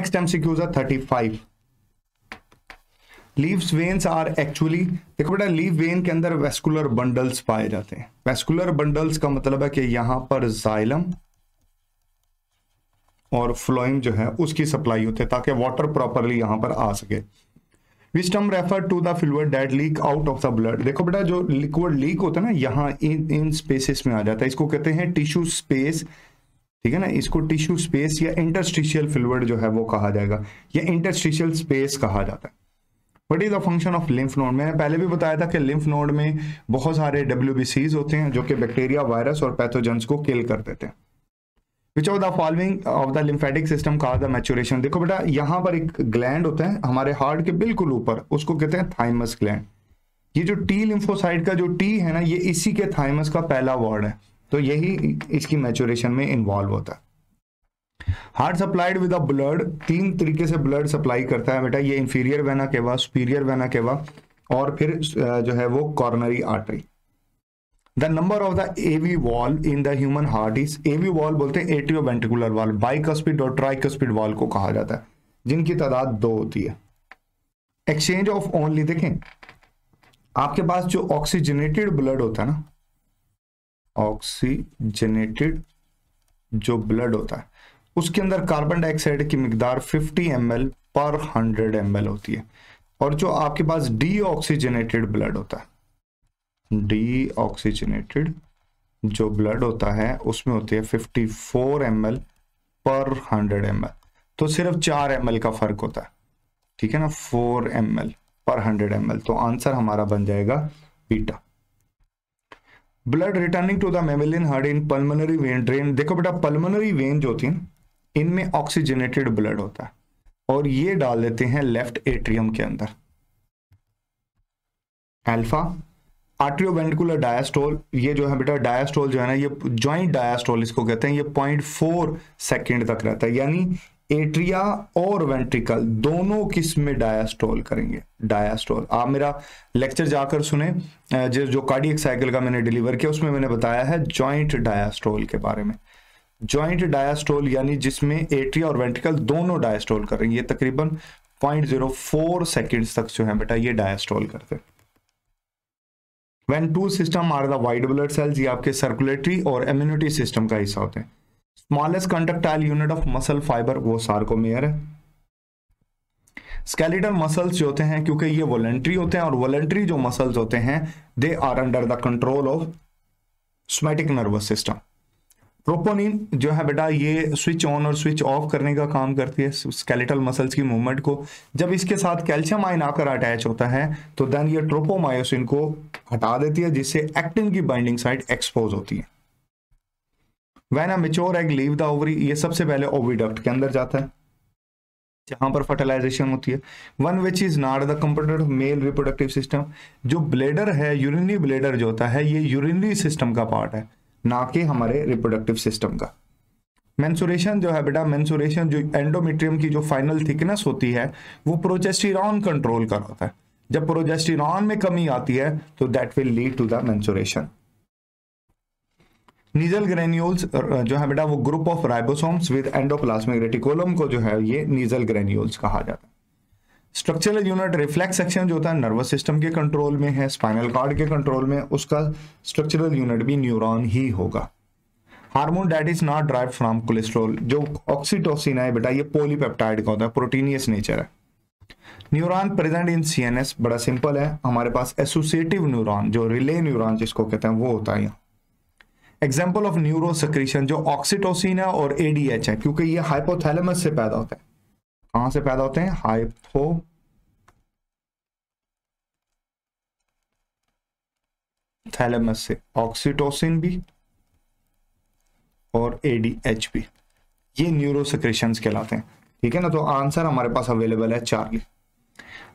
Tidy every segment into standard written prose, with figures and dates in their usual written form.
Next MCQs है 35। Leaves veins are actually, देखो बेटा लीव वेन के अंदर वेस्कुलर बंडल्स पाए जाते हैं। वेस्कुलर बंडल्स का मतलब है कि यहां पर जाइलम और फ्लोएम जो है उसकी सप्लाई होती है ताकि वाटर प्रॉपरली यहां पर आ सके। Which term refer to the fluid that leak out of the blood. देखो बेटा जो लिक्विड लीक होता है ना यहाँ इन स्पेसेस में आ जाता है, इसको कहते हैं टिश्यू स्पेस, ठीक है ना, इसको टिश्यू स्पेस या इंटरस्टिशियल फ्लूइड जो है वो कहा जाएगा, या इंटरस्टिशियल स्पेस कहा जाता है। What is the function of lymph node. मैंने पहले भी बताया था कि लिम्फ नोड में बहुत सारे WBCs होते हैं जो कि बैक्टीरिया, वायरस और पैथोजेंस को किल कर देते हैं। विच of the following of the lymphatic system कहा द मैच्योरेशन। देखो बेटा यहां पर एक ग्लैंड होता है हमारे हार्ट के बिल्कुल ऊपर, उसको कहते हैं थाइमस ग्लैंड। ये जो टी लिम्फोसाइट का जो टी है ना, ये इसी के थाइमस का पहला वर्ड है, तो यही इसकी मैच्योरेशन में इन्वॉल्व होता है। हार्ट सप्लाइड विद ब्लड, 3 तरीके से ब्लड सप्लाई करता है बेटा, ये inferior vena cava, superior vena cava और फिर जो है वो coronary artery. The number of the AV valve in the human heart is, AV valve बोलते हैं एट्रियोवेंट्रिकुलर वॉल, बाइकस्पिड और ट्राइकस्पिड वॉल को कहा जाता है, जिनकी तादाद 2 होती है। एक्सचेंज ऑफ ओनली, देखें आपके पास जो ऑक्सीजनेटेड ब्लड होता है ना, ऑक्सीजनेटेड जो ब्लड होता है उसके अंदर कार्बन डाइऑक्साइड की मिकदार 50 ml पर 100 ml होती है, और जो आपके पास डीऑक्सीजनेटेड ब्लड होता है, डीऑक्सीजनेटेड जो ब्लड होता है उसमें होती है 54 ml पर 100 ml, तो सिर्फ 4 ml का फर्क होता है, ठीक है ना, 4 ml पर 100 ml, तो आंसर हमारा बन जाएगा beta. Blood returning to the mammalian heart in pulmonary vein drain. देखो बेटा पल्मोनरी वेन जो होती है इनमें ऑक्सीजनेटेड ब्लड होता है और ये डाल देते हैं लेफ्ट एट्रियम के अंदर। अल्फा आर्ट्रियोवेंट्रिकुलर डायस्टोल, ये जो है बेटा डायस्टोल जो है ना, ये जॉइंट डायस्टोल इसको कहते हैं, ये 0.4 सेकेंड तक रहता है, यानी एट्रिया और वेंट्रिकल दोनों किस में डायस्टोल करेंगे, डायस्टोल। आप मेरा लेक्चर जाकर सुने जो कार्डियक साइकिल का मैंने डिलीवर किया, उसमें मैंने बताया है जॉइंट डायस्टोल के बारे में। जॉइंट डायस्टोल यानी जिसमें एट्रिया और वेंट्रिकल दोनों डायस्टोल करेंगे, ये तकरीबन 0.04 सेकेंड्स तक जो है बेटा ये डायस्टोल करते हैं। When two system are the white blood cells, ये आपके सर्कुलेटरी और इम्यूनिटी सिस्टम का हिस्सा होते हैं। Smallest contractile unit of muscle fibre वो सार्कोमेयर है। स्केलेटल मसल्स जो होते हैं क्योंकि ये वॉलंटरी होते हैं और वॉलंटरी जो मसल्स होते हैं they are under the control of somatic nervous system. Troponin जो है बेटा ये स्विच ऑन और स्विच ऑफ करने का काम करती है स्केलेटल मसल्स की मूवमेंट को। जब इसके साथ कैल्शियम आयन आकर अटैच होता है तो देन ये ट्रोपोमायोसिन को हटा देती है, जिससे एक्टिन की बाइंडिंग साइट एक्सपोज होती है। When a mature egg leave the ovary, ये सबसे पहले ओविडक्ट के अंदर जाता है जहां पर फर्टिलाइजेशन होती है। One which is not the component of male reproductive system, जो ब्लेडर है यूरिनरी ब्लेडर जो होता है ये यूरिनरी सिस्टम का पार्ट है, ना कि हमारे रिप्रोडक्टिव सिस्टम का। मेंसुरेशन जो है बेटा, मेंसुरेशन जो एंडोमेट्रियम की जो फाइनल थिकनेस होती है वो प्रोजेस्टेरॉन कंट्रोल कर होता है। जब प्रोजेस्टेरॉन में कमी आती है तो that will lead to the menstruation. Nissl granules जो है बेटा वो group of ribosomes with endoplasmic reticulum को जो है ये नीजल ग्रेन्यूल्स कहा जाता है। स्ट्रक्चरल यूनिट रिफ्लेक्स सेक्शन जो होता है नर्वस सिस्टम के कंट्रोल में है, स्पाइनल कॉर्ड के कंट्रोल में, उसका स्ट्रक्चरल यूनिट भी न्यूरॉन ही होगा। Hormone that is not drive from cholesterol, जो ऑक्सीटोसिन है बेटा ये पॉलीपेप्टाइड का होता है, प्रोटीनियस नेचर है। न्यूरॉन प्रेजेंट इन सीएनएस, बड़ा सिंपल है, हमारे पास एसोसिएटिव न्यूरॉन जो रिले न्यूरॉन जिसको कहते हैं वो होता है यहाँ। एग्जाम्पल ऑफ न्यूरो सेक्रीशन जो ऑक्सीटोसिन है और एडीएच है, क्योंकि ये हाइपोथैलेमस से पैदा होता है। कहां से पैदा होते हैं? हाइपोथैलेमस से। ऑक्सीटोसिन भी और एडीएच भी, ये न्यूरो सेक्रेशंस कहलाते हैं, ठीक है ना। तो आंसर हमारे पास अवेलेबल है Charlie.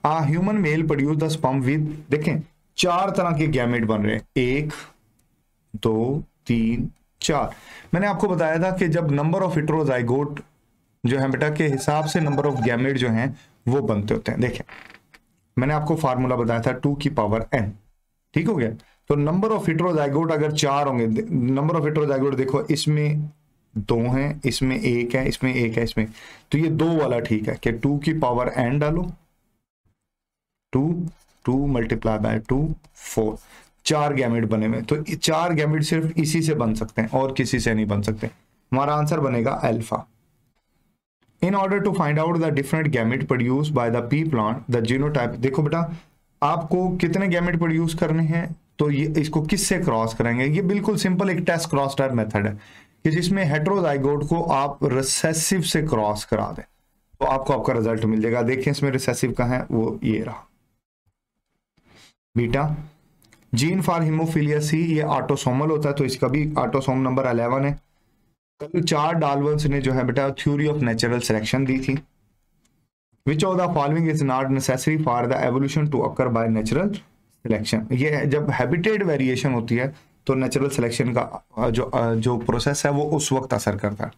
Human male produce the sperm with, देखें 4 तरह के गैमेट बन रहे हैं, 1 2 3 4। मैंने आपको बताया था कि जब नंबर ऑफ हेटेरोजाइगोट जो है बेटा के हिसाब से नंबर ऑफ गैमेट जो हैं वो बनते होते हैं। देखें मैंने आपको फार्मूला बताया था 2 की पावर n, ठीक हो गया। तो नंबर ऑफ हेटेरोजाइगोट अगर 4 होंगे, नंबर ऑफ हेटेरोजाइगोट देखो इसमें दो हैं, इसमें एक है, इसमें एक है, इसमें, तो ये दो वाला ठीक है कि 2 की पावर n डालो, 2 मल्टीप्लाई बाय 2 4, 4 गैमेट बने हुए। तो 4 गैमेट सिर्फ इसी से बन सकते हैं और किसी से नहीं बन सकते। हमारा आंसर बनेगा alpha. In order to find out the different gamete produce by the pea plant the genotype. देखो बेटा, आपको कितने गैमेट प्रोड्यूस करने हैं, तो ये इसको किससे क्रॉस करेंगे? ये बिल्कुल सिंपल एक टेस्ट क्रॉस टाइप मेथड है कि जिसमें हेटेरोजाइगोट को आप रिसेसिव से क्रॉस करा दें तो आपको आपका रिजल्ट मिल जाएगा। देखिए इसमें रिसेसिव का है, वो ये रहा बीटा। जीन फॉर हीमोफीलिया सी, ये ऑटोसोमल होता है, तो इसका भी ऑटोसोम नंबर 11 है। कल 4 डार्विन ने जो है बेटा थ्योरी ऑफ नेचुरल सिलेक्शन दी थी। Which of the following is not necessary for the evolution to occur by natural selection. ये जब हैबिटेट वेरिएशन होती है तो नेचुरल सिलेक्शन का जो प्रोसेस है वो उस वक्त असर करता है।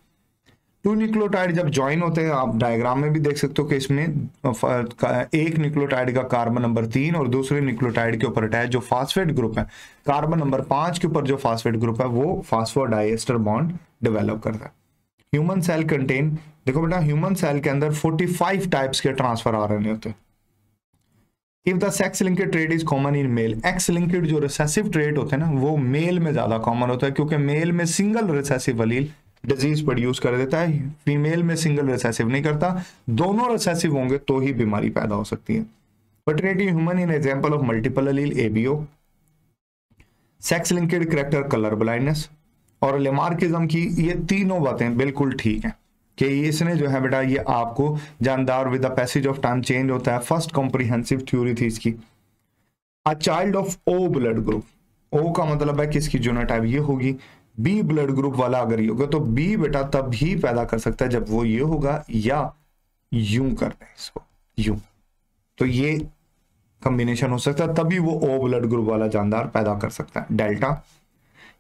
2 न्यूक्लियोटाइड जब ज्वाइन होते हैं, आप डायग्राम में भी देख सकते हो कि इसमें एक न्यूक्लियोटाइड का कार्बन नंबर 3 और दूसरे न्यूक्लियोटाइड के ऊपर अटैच जो फास्फेट ग्रुप है, कार्बन नंबर 5 के ऊपर जो फास्फेट ग्रुप है वो फास्फोडाइएस्टर बॉन्ड डेवलप करता है। ह्यूमन सेल कंटेन, देखो बेटा ह्यूमन सेल के अंदर 45 टाइप्स के ट्रांसफर आरएनए होते हैं। If the sex linked trait is common in male, X linked जो रिसेसिव ट्रेट होते हैं ना वो मेल में ज्यादा कॉमन होता है, क्योंकि मेल में single recessive allele disease produce कर देता है, फीमेल में सिंगल रिसेसिव नहीं करता। दोनों रिसेसिव होंगे तो ही बीमारी पैदा हो सकती है। Fertility human in example of multiple allele ABO, sex linked character colour blindness और लेमार्किज्म की, ये तीनों बातें बिल्कुल ठीक हैं कि इसने जो है बेटा ये आपको जानदार with the passage of time change होता है। फर्स्ट कॉम्प्रिहेंसिव थ्योरी थी इसकी। A child of O blood group, O का मतलब है कि इसकी जीनोटाइप ये होगी। बी ब्लड ग्रुप वाला अगर ये होगा तो बी बेटा तब ही पैदा कर सकता है जब वो ये होगा या यूं कर रहे हैं इसको यूं, तो ये कॉम्बिनेशन हो सकता है, तभी वो ओ ब्लड ग्रुप वाला जानदार पैदा कर सकता है। डेल्टा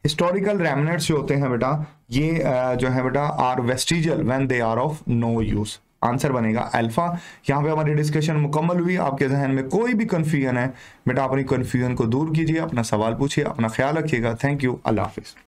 हिस्टोरिकल रेमनेट्स जो होते हैं बेटा ये जो है बेटा are vestigial when they are of no use. Answer बनेगा अल्फा। यहाँ पे हमारी डिस्कशन मुकम्मल हुई। आपके जहन में कोई भी कंफ्यूजन है बेटा अपनी कंफ्यूजन को दूर कीजिए, अपना सवाल पूछिए, अपना ख्याल रखिएगा। Thank you, Allah Hafiz.